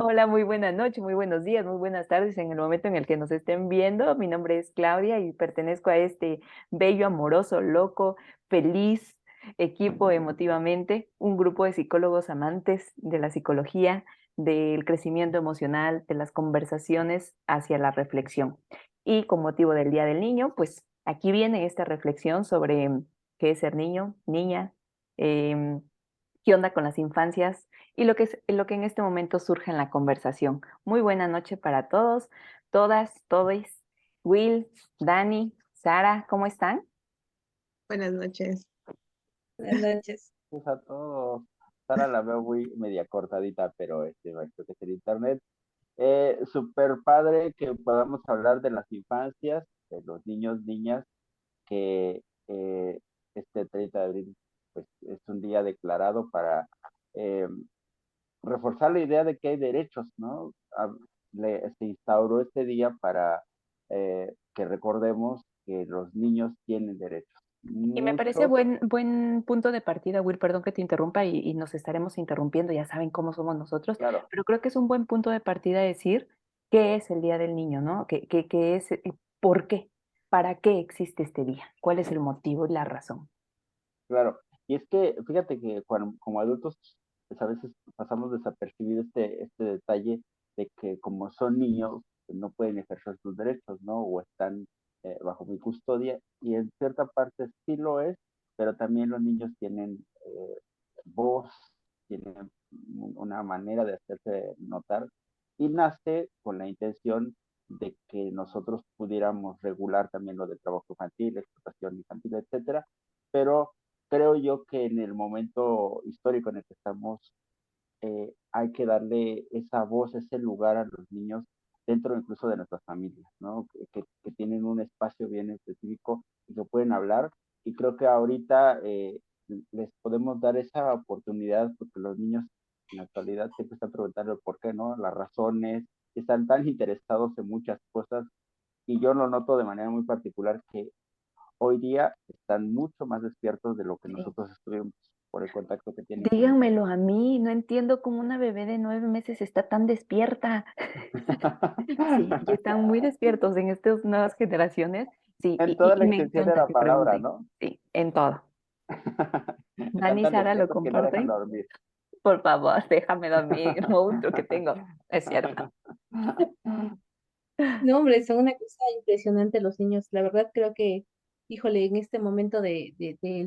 Hola, muy buenas noches, muy buenos días, muy buenas tardes en el momento en el que nos estén viendo. Mi nombre es Claudia y pertenezco a este bello, amoroso, loco, feliz equipo emotivamente, un grupo de psicólogos amantes de la psicología, del crecimiento emocional, de las conversaciones hacia la reflexión. Y con motivo del Día del Niño, pues aquí viene esta reflexión sobre qué es ser niño, niña, em, qué onda con las infancias y lo que en este momento surge en la conversación. Muy buena noche para todos, todas, todes. Will, Dani, Sara, ¿cómo están? Buenas noches. Buenas noches. Pues a todos. Sara la veo muy media cortadita, pero bueno, creo que es el internet. Súper padre que podamos hablar de las infancias, de los niños, niñas, que este 30 de abril pues, es un día declarado para eh, reforzar la idea de que hay derechos, ¿no? Se instauró este día para que recordemos que los niños tienen derechos. Y me parece Muchos, buen punto de partida, Will, perdón que te interrumpa y nos estaremos interrumpiendo, ya saben cómo somos nosotros, claro, pero creo que es un buen punto de partida decir qué es el Día del Niño, ¿no? ¿Qué es, por qué? ¿Para qué existe este día? ¿Cuál es el motivo y la razón? claro. Y es que, fíjate que como adultos, pues a veces pasamos desapercibido este detalle de que como son niños, pues, no pueden ejercer sus derechos, ¿no? O están bajo mi custodia, y en cierta parte sí lo es, pero también los niños tienen voz, tienen una manera de hacerse notar, y nace con la intención de que nosotros pudiéramos regular también lo de trabajo infantil, explotación infantil, etcétera, pero creo yo que en el momento histórico en el que estamos, hay que darle esa voz, ese lugar a los niños dentro incluso de nuestras familias, ¿no? Que tienen un espacio bien específico y que pueden hablar. Y creo que ahorita les podemos dar esa oportunidad porque los niños en la actualidad siempre están preguntando el por qué, ¿no? Las razones, están tan interesados en muchas cosas y yo lo noto de manera muy particular que hoy día están mucho más despiertos de lo que Sí. nosotros estuvimos por el contacto que tienen con nosotros. Díganmelo a mí, no entiendo cómo una bebé de 9 meses está tan despierta. Sí, y están muy despiertos en estas nuevas generaciones. Sí, En toda la y me extensión de encanta la que palabra, pregunten. ¿no? Sí, en todo. Están Dani y tan Sara lo despiertos que no dejan comparten. dormir. Por favor, déjame dormir, el monstruo que tengo. Es cierto. No, hombre, son una cosa impresionante los niños. La verdad creo que, híjole, en este momento del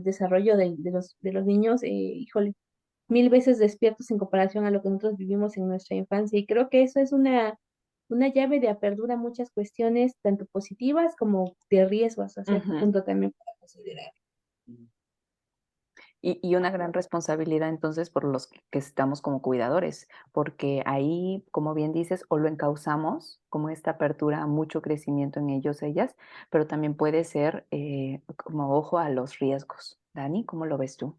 desarrollo de los niños, híjole, mil veces despiertos en comparación a lo que nosotros vivimos en nuestra infancia. Y creo que eso es una llave de apertura a muchas cuestiones, tanto positivas como de riesgos, a cierto Ujú. punto también para considerar. Y una gran responsabilidad entonces por los que estamos como cuidadores, porque ahí, como bien dices, o lo encauzamos como esta apertura a mucho crecimiento en ellos, ellas, pero también puede ser como ojo a los riesgos. Dani, ¿cómo lo ves tú?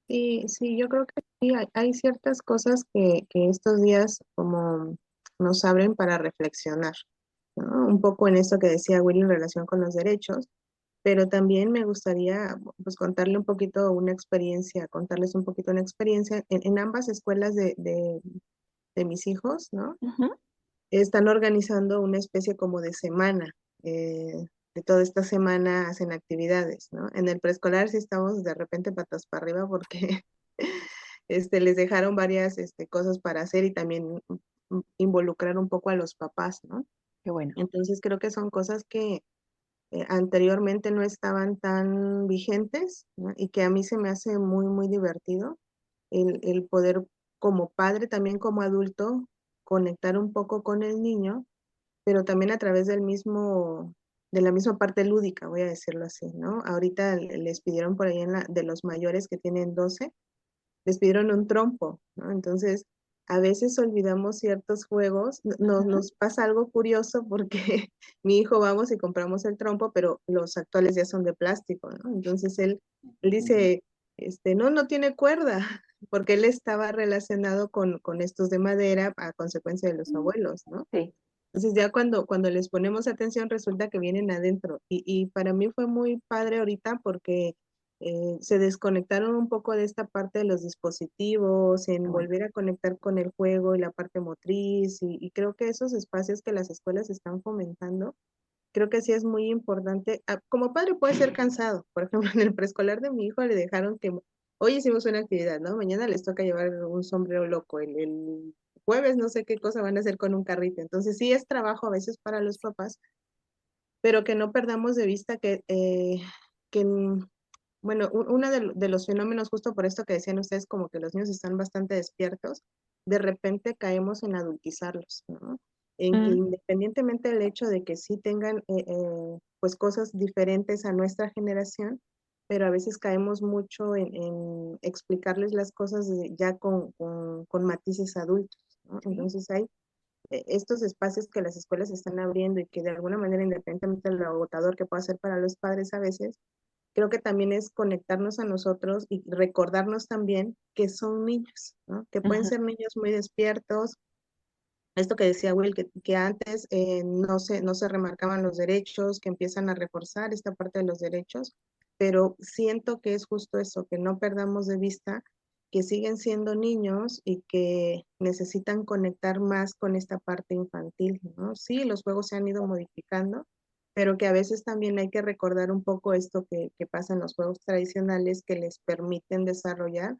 Sí, sí, yo creo que sí, hay ciertas cosas que estos días como nos abren para reflexionar, ¿no? Un poco en esto que decía Willy en relación con los derechos, pero también me gustaría pues contarle un poquito una experiencia, contarles un poquito una experiencia en ambas escuelas de mis hijos, ¿no? Ujú. Están organizando una especie como de semana. De toda esta semana hacen actividades, ¿no? En el preescolar sí estamos de repente patas para arriba porque les dejaron varias cosas para hacer y también involucrar un poco a los papás, ¿no? Qué bueno. Entonces creo que son cosas que anteriormente no estaban tan vigentes, ¿no? Y que a mí se me hace muy, muy divertido el poder como padre, también como adulto, conectar un poco con el niño, pero también a través de la misma parte lúdica, voy a decirlo así, ¿no? Ahorita les pidieron por ahí de los mayores que tienen 12 les pidieron un trompo, ¿no? Entonces, a veces olvidamos ciertos juegos. Nos pasa algo curioso porque mi hijo vamos y compramos el trompo, pero los actuales ya son de plástico, ¿no? Entonces él dice, no, no tiene cuerda, porque él estaba relacionado con estos de madera a consecuencia de los Ujú. abuelos, ¿no? Sí. Entonces ya cuando les ponemos atención resulta que vienen adentro. Y para mí fue muy padre ahorita porque se desconectaron un poco de esta parte de los dispositivos, en Bueno. volver a conectar con el juego y la parte motriz, y creo que esos espacios que las escuelas están fomentando, creo que sí es muy importante. Como padre puede ser cansado. Por ejemplo, en el preescolar de mi hijo le dejaron que hoy hicimos una actividad, ¿no? Mañana les toca llevar un sombrero loco. El jueves no sé qué cosa van a hacer con un carrito. Entonces sí es trabajo a veces para los papás, pero que no perdamos de vista que bueno, uno de los fenómenos, justo por esto que decían ustedes, como que los niños están bastante despiertos, de repente caemos en adultizarlos, ¿no? Mm, Independientemente del hecho de que sí tengan pues cosas diferentes a nuestra generación, pero a veces caemos mucho en explicarles las cosas ya con matices adultos, ¿no? Sí. Entonces hay estos espacios que las escuelas están abriendo y que de alguna manera, independientemente de lo agotador que pueda ser para los padres a veces, creo que también es conectarnos a nosotros y recordarnos también que son niños, ¿no? Que pueden ujú. ser niños muy despiertos. Esto que decía Will, que antes no se remarcaban los derechos, que empiezan a reforzar esta parte de los derechos, pero siento que es justo eso, que no perdamos de vista que siguen siendo niños y que necesitan conectar más con esta parte infantil, ¿no? Sí, los juegos se han ido modificando, pero que a veces también hay que recordar un poco esto que pasa en los juegos tradicionales que les permiten desarrollar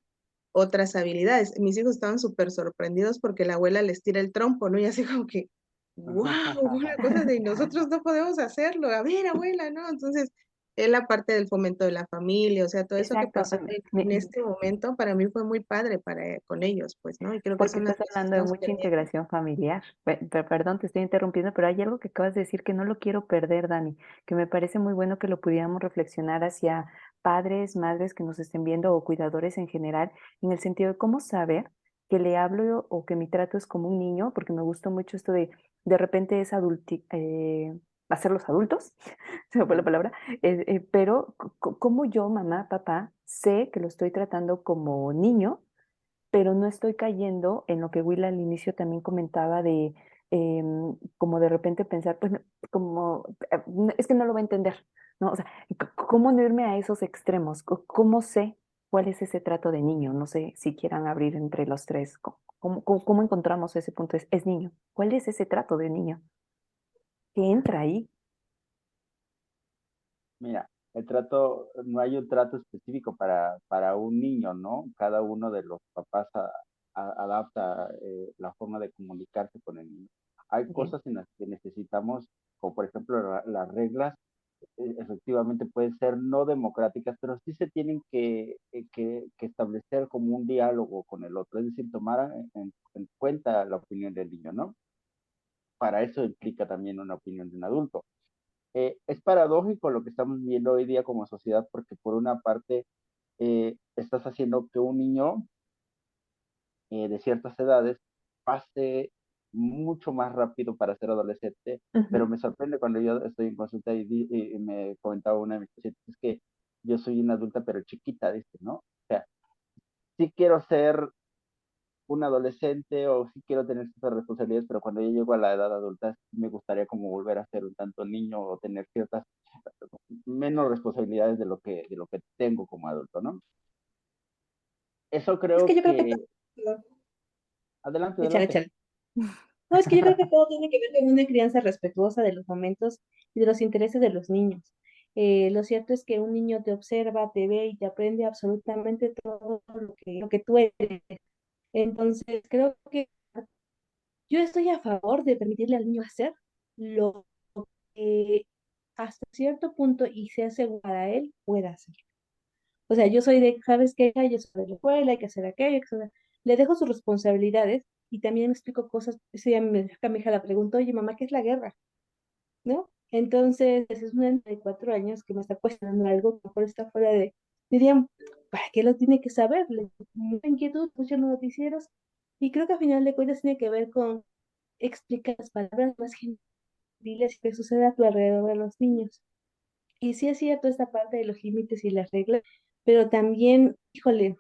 otras habilidades. Mis hijos estaban súper sorprendidos porque la abuela les tira el trompo, ¿no? Y así como que, wow, una cosa de nosotros no podemos hacerlo, a ver, abuela, ¿no? Entonces, es la parte del fomento de la familia, o sea, todo eso que Exacto. pasó en este momento para mí fue muy padre con ellos, pues, ¿no? Y creo que Porque son las estás cosas que hablando de estamos mucha perdiendo. integración familiar. Perdón, te estoy interrumpiendo, pero hay algo que acabas de decir que no lo quiero perder, Dani, que me parece muy bueno que lo pudiéramos reflexionar hacia padres, madres que nos estén viendo o cuidadores en general, en el sentido de cómo saber que le hablo o que mi trato es como un niño, porque me gustó mucho esto de repente es hacerlos adultos, se me fue la palabra, pero como yo, mamá, papá, sé que lo estoy tratando como niño, pero no estoy cayendo en lo que Will al inicio también comentaba de como de repente pensar, pues como, es que no lo va a entender, ¿no? O sea, ¿cómo no irme a esos extremos? ¿Cómo sé cuál es ese trato de niño? No sé si quieran abrir entre los tres. ¿Cómo encontramos ese punto? Es niño. ¿Cuál es ese trato de niño? ¿Qué entra ahí? Mira, no hay un trato específico para un niño, ¿no? Cada uno de los papás adapta la forma de comunicarse con el niño. Hay Bien. cosas en las que necesitamos, como por ejemplo las reglas, efectivamente pueden ser no democráticas, pero sí se tienen que establecer como un diálogo con el otro, es decir, tomar en cuenta la opinión del niño, ¿no? Para eso implica también una opinión de un adulto. Es paradójico lo que estamos viendo hoy día como sociedad, porque por una parte estás haciendo que un niño de ciertas edades pase mucho más rápido para ser adolescente, pero Ujú. me sorprende cuando yo estoy en consulta y me comentaba una de mis pacientes es que yo soy una adulta pero chiquita, dice, ¿no? O sea, sí quiero ser un adolescente o sí quiero tener ciertas responsabilidades, pero cuando yo llego a la edad adulta me gustaría como volver a ser un tanto niño o tener ciertas menos responsabilidades de lo que tengo como adulto, ¿no? Eso Es que creo yo creo que que, adelante, échale, adelante. échale. No, es que yo creo que todo tiene que ver con una crianza respetuosa de los momentos y de los intereses de los niños. Lo cierto es que un niño te observa, te ve y te aprende absolutamente todo lo que tú eres. Entonces, creo que yo estoy a favor de permitirle al niño hacer lo que hasta cierto punto y sea seguro para él pueda hacer. O sea, yo soy de, ¿sabes qué? Yo soy de la escuela, hay que hacer aquello, hay que hacer... Le dejo sus responsabilidades y también explico cosas. Ese día mi hija la preguntó, oye, mamá, ¿qué es la guerra? ¿No? Entonces, es una niña de 4 años que me está cuestionando algo que a lo mejor está fuera de... Dirían, ¿para qué lo tiene que saber? Le mucha inquietud, escuchan los noticieros y creo que al final de cuentas tiene que ver con explicar las palabras más gentiles que sucede a tu alrededor de los niños. Y sí es cierto esta parte de los límites y las reglas, pero también, híjole,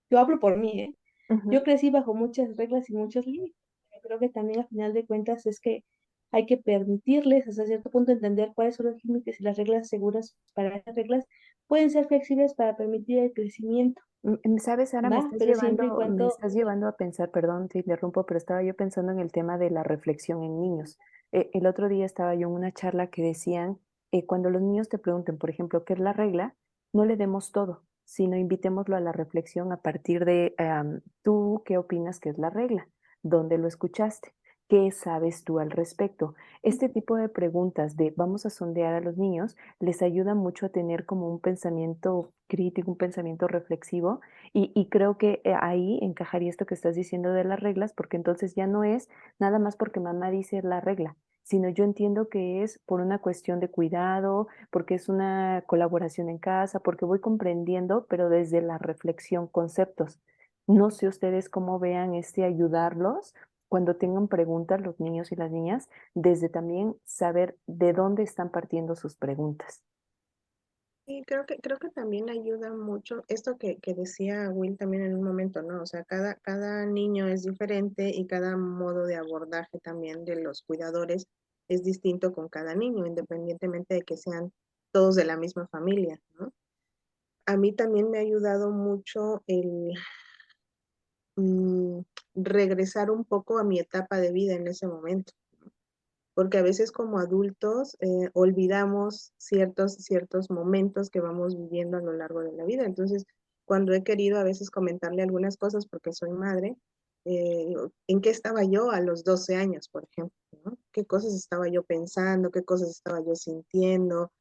yo hablo por mí, ¿eh? Yo Ujú. crecí bajo muchas reglas y muchos límites. Yo creo que también al final de cuentas es que hay que permitirles hasta cierto punto entender cuáles son los límites y las reglas seguras para esas reglas, pueden ser flexibles para permitir el crecimiento, ¿Sabes? Ahora ¿va? Pero siempre y me cuando, estás llevando a pensar, perdón, te interrumpo, pero estaba yo pensando en el tema de la reflexión en niños. El otro día estaba yo en una charla que decían, cuando los niños te pregunten, por ejemplo, ¿qué es la regla? No le demos todo, sino invitémoslo a la reflexión a partir de, ¿tú qué opinas que es la regla? ¿Dónde lo escuchaste? ¿Qué sabes tú al respecto? Este tipo de preguntas de vamos a sondear a los niños les ayuda mucho a tener como un pensamiento crítico, un pensamiento reflexivo y creo que ahí encajaría esto que estás diciendo de las reglas, porque entonces ya no es nada más porque mamá dice la regla, sino yo entiendo que es por una cuestión de cuidado, porque es una colaboración en casa, porque voy comprendiendo, pero desde la reflexión, conceptos. No sé ustedes cómo vean este ayudarlos cuando tengan preguntas los niños y las niñas, desde también saber de dónde están partiendo sus preguntas. Y creo que también ayuda mucho esto que decía Will también en un momento, ¿no? O sea, cada niño es diferente y cada modo de abordaje también de los cuidadores es distinto con cada niño, independientemente de que sean todos de la misma familia, ¿no? A mí también me ha ayudado mucho el mm, regresar un poco a mi etapa de vida en ese momento, porque a veces como adultos olvidamos ciertos momentos que vamos viviendo a lo largo de la vida. Entonces, cuando he querido a veces comentarle algunas cosas porque soy madre, ¿en qué estaba yo a los 12 años, por ejemplo? ¿No? ¿Qué cosas estaba yo pensando? ¿Qué cosas estaba yo sintiendo?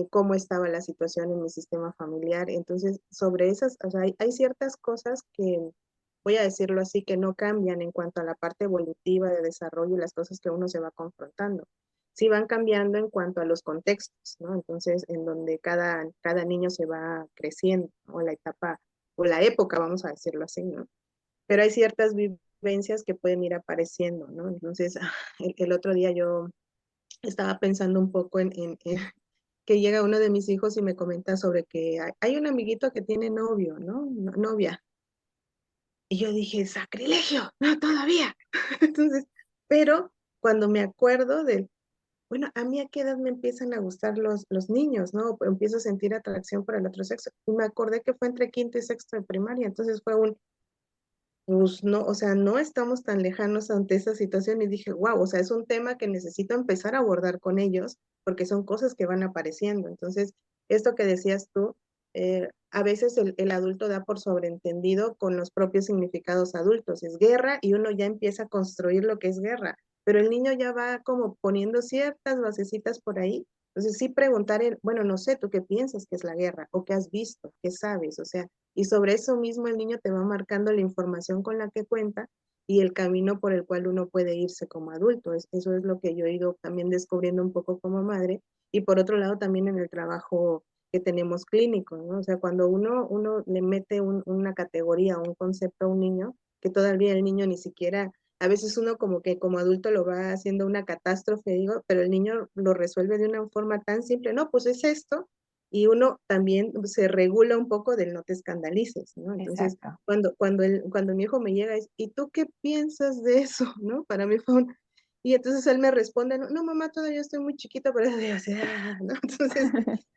¿Cómo estaba la situación en mi sistema familiar? Entonces, sobre esas, o sea, hay ciertas cosas que voy a decirlo así, que no cambian en cuanto a la parte evolutiva de desarrollo y las cosas que uno se va confrontando. Sí van cambiando en cuanto a los contextos, ¿no? Entonces, en donde cada niño se va creciendo, ¿no? La etapa o la época, vamos a decirlo así, ¿no? Pero hay ciertas vivencias que pueden ir apareciendo, ¿no? Entonces, el otro día yo estaba pensando un poco en que llega uno de mis hijos y me comenta sobre que hay un amiguito que tiene novio, ¿no? Novia. Y yo dije, sacrilegio, no, todavía. Entonces, pero cuando me acuerdo de, bueno, a mí a qué edad me empiezan a gustar los niños, ¿no? Empiezo a sentir atracción por el otro sexo. Y me acordé que fue entre quinto y sexto de primaria. Entonces fue pues no, o sea, no estamos tan lejanos ante esa situación y dije, wow, o sea, es un tema que necesito empezar a abordar con ellos porque son cosas que van apareciendo. Entonces, esto que decías tú, a veces el adulto da por sobreentendido con los propios significados adultos. Es guerra y uno ya empieza a construir lo que es guerra, pero el niño ya va como poniendo ciertas basecitas por ahí. Entonces, sí preguntar, bueno, no sé, ¿tú qué piensas que es la guerra? ¿O qué has visto? ¿Qué sabes? O sea, y sobre eso mismo el niño te va marcando la información con la que cuenta y el camino por el cual uno puede irse como adulto. Eso es lo que yo he ido también descubriendo un poco como madre. Y por otro lado, también en el trabajo que tenemos clínico, ¿no? O sea, cuando uno le mete una categoría o un concepto a un niño, que todavía el niño ni siquiera, a veces uno como que como adulto lo va haciendo una catástrofe, digo, pero el niño lo resuelve de una forma tan simple, no, pues es esto, y uno también se regula un poco del no te escandalices, ¿no? Entonces, Exacto. cuando mi hijo me llega, es, ¿y tú qué piensas de eso? ¿No? Para mí fue un... Y entonces él me responde, no, no mamá, todavía estoy muy chiquito, pero digo así, ¿no? Entonces,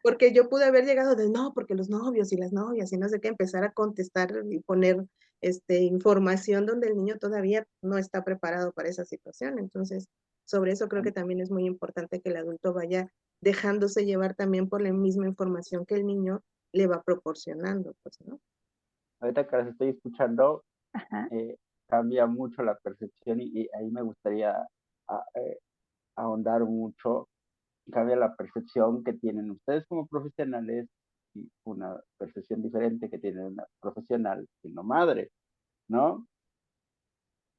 porque yo pude haber llegado de, no, porque los novios y las novias y no sé qué, empezar a contestar y poner información donde el niño todavía no está preparado para esa situación. Entonces, sobre eso creo que también es muy importante que el adulto vaya dejándose llevar también por la misma información que el niño le va proporcionando, pues, ¿no? Ahorita que las estoy escuchando, Ajá. eh, cambia mucho la percepción y ahí me gustaría a- eh, ahondar mucho. Cambia la percepción que tienen ustedes como profesionales y una percepción diferente que tiene una profesional siendo madre, ¿no?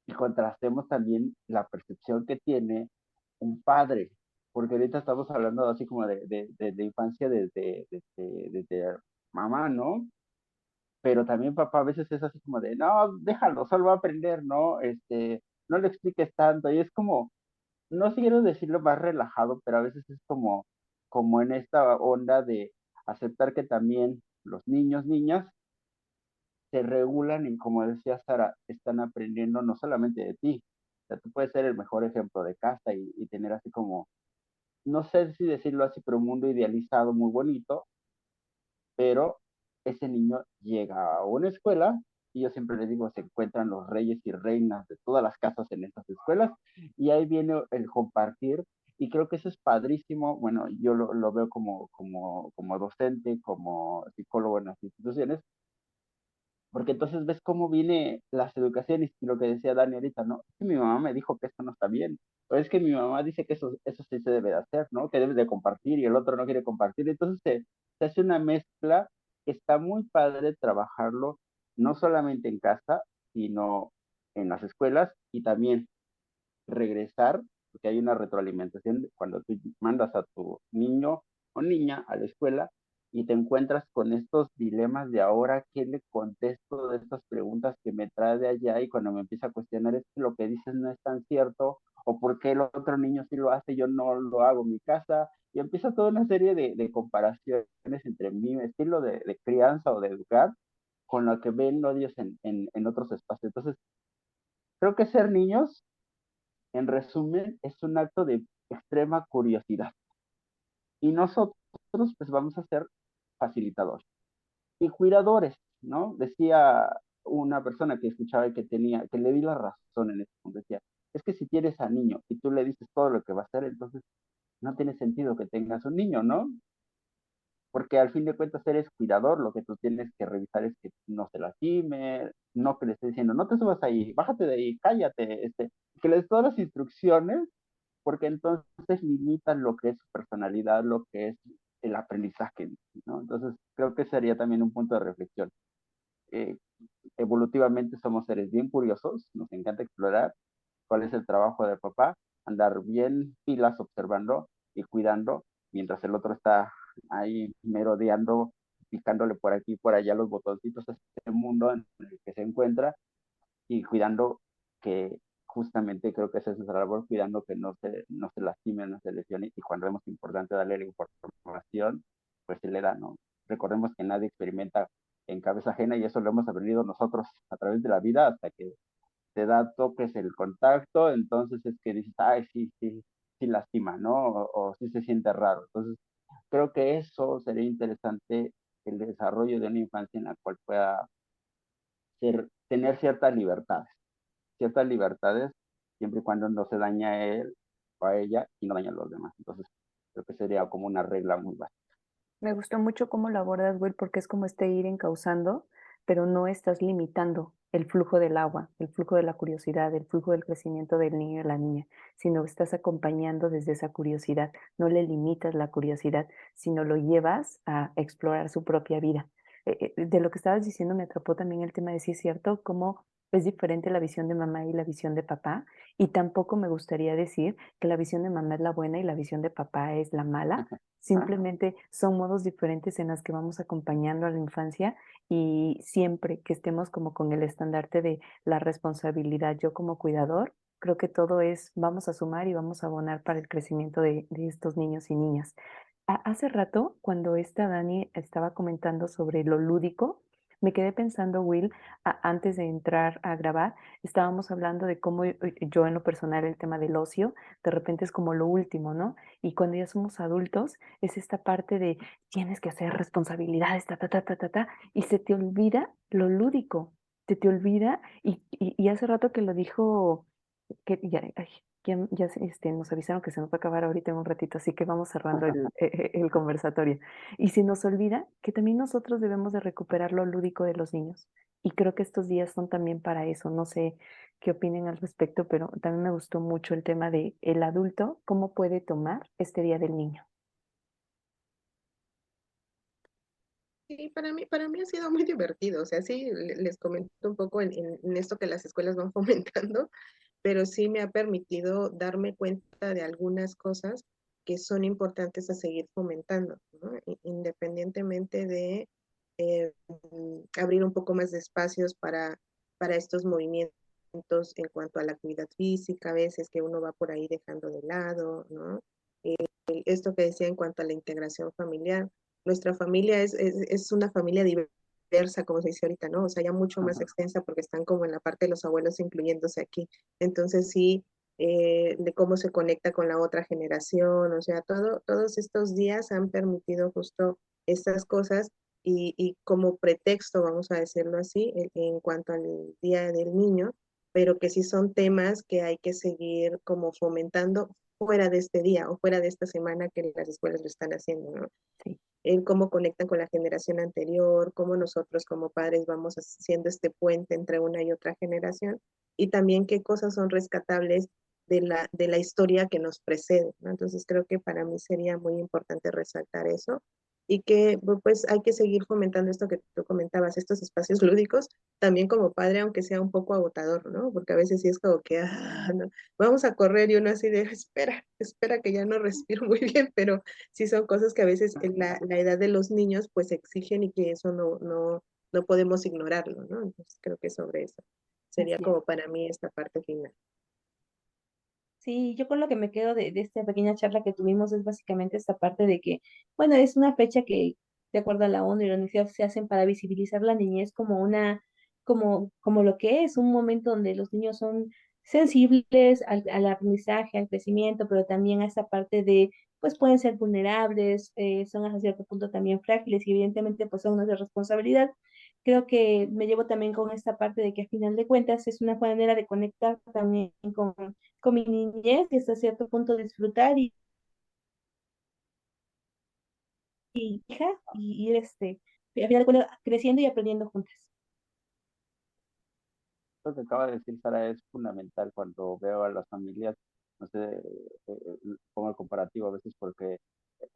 Y contrastemos también la percepción que tiene un padre, porque ahorita estamos hablando así como de infancia desde mamá, ¿no? Pero también papá a veces es así como de, no, déjalo, solo va a aprender, ¿no? No le expliques tanto, y es como, no quiero decirlo más relajado, pero a veces es como en esta onda de aceptar que también los niños, niñas, se regulan y como decía Sara, están aprendiendo no solamente de ti, o sea, tú puedes ser el mejor ejemplo de casa y tener así como, no sé si decirlo así, pero un mundo idealizado muy bonito, pero ese niño llega a una escuela y yo siempre le digo, se encuentran los reyes y reinas de todas las casas en estas escuelas y ahí viene el compartir y creo que eso es padrísimo. Bueno, yo lo veo como docente, como psicólogo en las instituciones, porque entonces ves cómo viene las educaciones y lo que decía Dani ahorita, ¿no? Es que mi mamá me dijo que esto no está bien, o es que mi mamá dice que eso sí se debe de hacer, ¿no? Que debes de compartir y el otro no quiere compartir. Entonces se hace una mezcla que está muy padre trabajarlo, no solamente en casa, sino en las escuelas y también regresar, porque hay una retroalimentación cuando tú mandas a tu niño o niña a la escuela y te encuentras con estos dilemas de ahora, ¿qué le contesto de estas preguntas que me trae de allá? Y cuando me empieza a cuestionar es que lo que dices no es tan cierto, o por qué el otro niño sí lo hace, yo no lo hago en mi casa, y empieza toda una serie de comparaciones entre mi estilo de crianza o de educar con lo que ven odios en otros espacios. Entonces, creo que ser niños en resumen, es un acto de extrema curiosidad. Y nosotros, pues, vamos a ser facilitadores y cuidadores, ¿no? Decía una persona que escuchaba y que le di la razón en este punto, decía, es que si tienes a niño y tú le dices todo lo que va a hacer, entonces no tiene sentido que tengas un niño, ¿no? Porque al fin de cuentas eres cuidador, lo que tú tienes que revisar es que no se lastime, no que le estés diciendo, no te subas ahí, bájate de ahí, cállate, que le des todas las instrucciones porque entonces limitan lo que es su personalidad, lo que es el aprendizaje, ¿no? Entonces, creo que sería también un punto de reflexión. Eh, Evolutivamente somos seres bien curiosos, nos encanta explorar cuál es el trabajo del papá, andar bien pilas observando y cuidando, mientras el otro está ahí merodeando, picándole por aquí y por allá los botoncitos a este mundo en el que se encuentra y cuidando que justamente creo que esa es nuestra labor, cuidando que no se lastime, no se lesione, y cuando vemos importante darle la información, pues se le da, ¿no? Recordemos que nadie experimenta en cabeza ajena y eso lo hemos aprendido nosotros a través de la vida hasta que te da toques el contacto, entonces es que dices, ay, sí lastima, ¿no? O sí se siente raro. Entonces, creo que eso sería interesante, el desarrollo de una infancia en la cual pueda tener ciertas libertades, siempre y cuando no se daña a él o a ella y no daña a los demás. Entonces, creo que sería como una regla muy básica. Me gustó mucho cómo lo abordas, Will, porque es como este ir encauzando, pero no estás limitando el flujo del agua, el flujo de la curiosidad, el flujo del crecimiento del niño y la niña, sino que estás acompañando desde esa curiosidad. No le limitas la curiosidad, sino lo llevas a explorar su propia vida. De lo que estabas diciendo me atrapó también el tema de si es cierto, cómo es diferente la visión de mamá y la visión de papá, y tampoco me gustaría decir que la visión de mamá es la buena y la visión de papá es la mala. Simplemente son modos diferentes en los que vamos acompañando a la infancia y siempre que estemos como con el estandarte de la responsabilidad, yo como cuidador, creo que todo es, vamos a sumar y vamos a abonar para el crecimiento de estos niños y niñas. Hace rato, cuando esta Dani estaba comentando sobre lo lúdico, me quedé pensando, Will, antes de entrar a grabar, estábamos hablando de cómo yo en lo personal el tema del ocio, de repente es como lo último, ¿no? Y cuando ya somos adultos, es esta parte de tienes que hacer responsabilidades, y se te olvida lo lúdico, te olvida, y hace rato que lo dijo, que ya, ay, nos avisaron que se nos va a acabar ahorita en un ratito, así que vamos cerrando el conversatorio. Y se nos olvida que también nosotros debemos de recuperar lo lúdico de los niños. Y creo que estos días son también para eso. No sé qué opinen al respecto, pero también me gustó mucho el tema de el adulto, cómo puede tomar este Día del Niño. Sí, para mí ha sido muy divertido, o sea, sí, les comento un poco en esto que las escuelas van fomentando, pero sí me ha permitido darme cuenta de algunas cosas que son importantes a seguir fomentando, ¿no? Independientemente de abrir un poco más de espacios para estos movimientos en cuanto a la actividad física, a veces que uno va por ahí dejando de lado, ¿no? Esto que decía en cuanto a la integración familiar, nuestra familia es una familia diversa, como se dice ahorita, ¿no? O sea, ya mucho más extensa porque están como en la parte de los abuelos incluyéndose aquí. Entonces sí, de cómo se conecta con la otra generación, o sea, todos estos días han permitido justo estas cosas y como pretexto, vamos a decirlo así, en cuanto al Día del Niño, pero que sí son temas que hay que seguir como fomentando fuera de este día o fuera de esta semana que las escuelas lo están haciendo, ¿no? Sí, En cómo conectan con la generación anterior, cómo nosotros como padres vamos haciendo este puente entre una y otra generación, y también qué cosas son rescatables de la historia que nos precede, ¿no? Entonces creo que para mí sería muy importante resaltar eso y que pues hay que seguir fomentando esto que tú comentabas, estos espacios lúdicos, también como padre, aunque sea un poco agotador, ¿no? Porque a veces sí es como que, no, vamos a correr y uno así de, espera que ya no respiro muy bien, pero sí son cosas que a veces en la edad de los niños pues exigen y que eso no podemos ignorarlo, ¿no? Entonces creo que sobre eso sería así es. como para mí esta parte final. Sí, yo con lo que me quedo de esta pequeña charla que tuvimos es básicamente esta parte de que, bueno, es una fecha que, de acuerdo a la ONU y la UNICEF, se hacen para visibilizar la niñez como como lo que es un momento donde los niños son sensibles al aprendizaje, al crecimiento, pero también a esta parte de, pues pueden ser vulnerables, son hasta cierto punto también frágiles y evidentemente pues son nuestra responsabilidad. Creo que me llevo también con esta parte de que a final de cuentas es una manera de conectar también con mi niñez y hasta cierto punto disfrutar y hija y ir al final de cuentas creciendo y aprendiendo juntas. Lo que acaba de decir Sara es fundamental cuando veo a las familias, no sé, pongo el comparativo a veces porque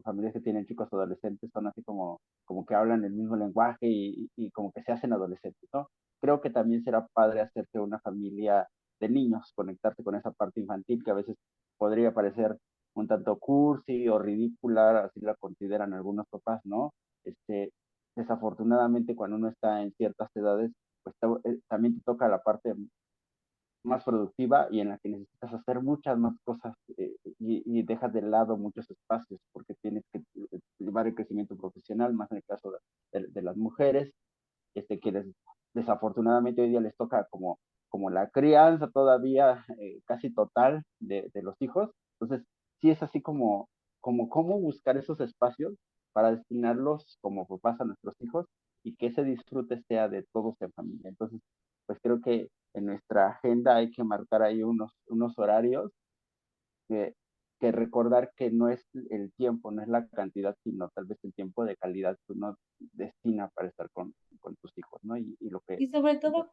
familias que tienen chicos adolescentes son así como que hablan el mismo lenguaje y como que se hacen adolescentes, ¿no? Creo que también será padre hacerte una familia de niños, conectarte con esa parte infantil que a veces podría parecer un tanto cursi o ridícula, así la consideran algunos papás, ¿no? Desafortunadamente cuando uno está en ciertas edades, pues también te toca la parte más productiva y en la que necesitas hacer muchas más cosas y dejas de lado muchos espacios porque tienes que llevar el crecimiento profesional, más en el caso de las mujeres, que desafortunadamente hoy día les toca como la crianza todavía casi total de los hijos. Entonces, sí es así como cómo buscar esos espacios para destinarlos como papás a nuestros hijos y que ese disfrute sea de todos en familia. Entonces, pues creo que en nuestra agenda hay que marcar ahí unos horarios que, que recordar que no es el tiempo, no es la cantidad, sino tal vez el tiempo de calidad que uno destina para estar con tus hijos, ¿no? Y lo que... Y sobre todo, no,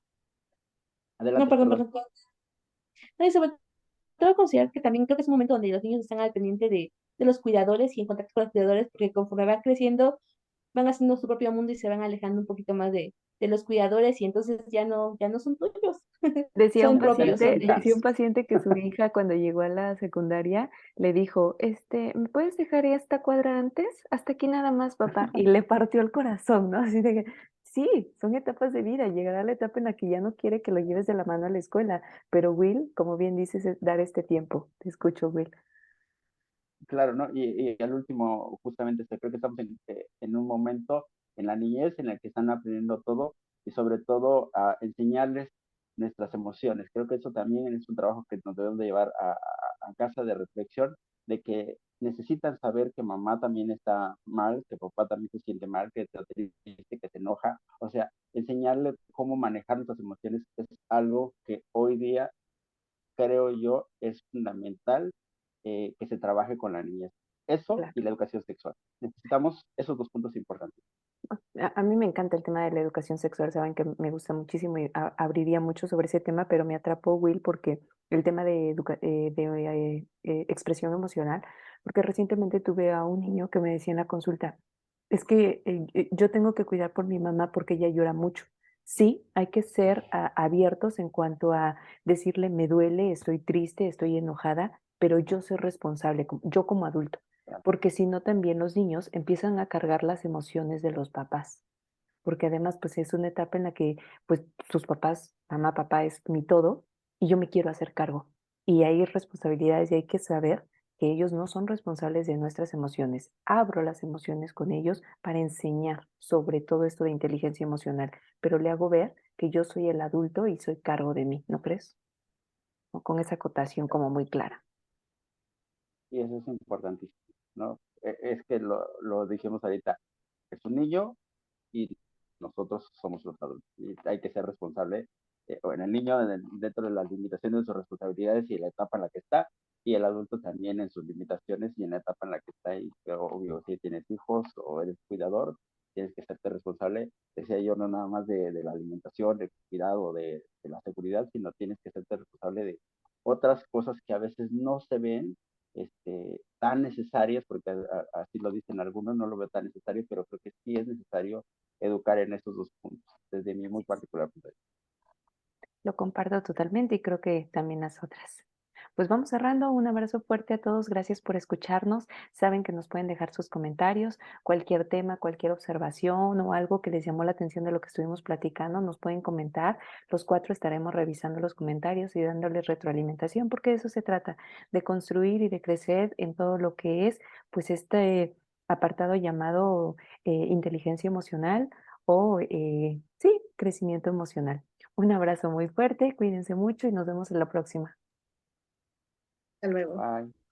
Adelante, perdón, perdón. perdón, no, y sobre todo considerar que también creo que es un momento donde los niños están al pendiente de los cuidadores y en contacto con los cuidadores, porque conforme van creciendo, van haciendo su propio mundo y se van alejando un poquito más de los cuidadores y entonces ya no son tuyos, son propios, son de Decía un ellos. paciente que su hija cuando llegó a la secundaria le dijo, ¿me puedes dejar esta cuadra antes? Hasta aquí nada más, papá. Y le partió el corazón, ¿no? Así de que, sí, son etapas de vida. Llegará la etapa en la que ya no quiere que lo lleves de la mano a la escuela. Pero Will, como bien dices, es dar este tiempo. Te escucho, Will. Claro, ¿no? Y al último, justamente, creo que estamos en un momento en la niñez en el que están aprendiendo todo y sobre todo a enseñarles nuestras emociones. Creo que eso también es un trabajo que nos debemos de llevar a casa de reflexión, de que necesitan saber que mamá también está mal, que papá también se siente mal, que está triste, que se enoja. O sea, enseñarle cómo manejar nuestras emociones es algo que hoy día creo yo es fundamental que se trabaje con la niñez. Eso Claro. y la educación sexual. Necesitamos esos dos puntos importantes. A mí me encanta el tema de la educación sexual, saben que me gusta muchísimo y abriría mucho sobre ese tema, pero me atrapó Will porque el tema de expresión emocional, porque recientemente tuve a un niño que me decía en la consulta, es que yo tengo que cuidar por mi mamá porque ella llora mucho. Sí, hay que ser abiertos en cuanto a decirle, me duele, estoy triste, estoy enojada, pero yo soy responsable, yo como adulto porque si no también los niños empiezan a cargar las emociones de los papás, porque además pues es una etapa en la que pues sus papás, mamá, papá es mi todo y yo me quiero hacer cargo. Y hay responsabilidades y hay que saber que ellos no son responsables de nuestras emociones. Abro las emociones con ellos para enseñar sobre todo esto de inteligencia emocional, pero le hago ver que yo soy el adulto y soy cargo de mí, ¿no crees? ¿No? Con esa acotación como muy clara. Y eso es importantísimo, ¿no? Es que lo dijimos ahorita, es un niño, y nosotros somos los adultos. Y hay que ser responsable, o en el niño dentro de las limitaciones de sus responsabilidades y la etapa en la que está, y el adulto también en sus limitaciones y en la etapa en la que está. Y obvio, si tienes hijos o eres cuidador, tienes que hacerte responsable, decía yo, no nada más de la alimentación, del cuidado, de la seguridad, sino tienes que hacerte responsable de otras cosas que a veces no se ven tan necesarias, porque así lo dicen algunos, no lo veo tan necesario, pero creo que sí es necesario educar en estos dos puntos, desde mi muy particular punto de vista. Lo comparto totalmente y creo que también las otras. Pues vamos cerrando. Un abrazo fuerte a todos. Gracias por escucharnos. Saben que nos pueden dejar sus comentarios, cualquier tema, cualquier observación o algo que les llamó la atención de lo que estuvimos platicando, nos pueden comentar. Los 4 estaremos revisando los comentarios y dándoles retroalimentación, porque de eso se trata, de construir y de crecer en todo lo que es, pues, este apartado llamado inteligencia emocional o, sí, crecimiento emocional. Un abrazo muy fuerte, cuídense mucho y nos vemos en la próxima. Hasta luego. Bye.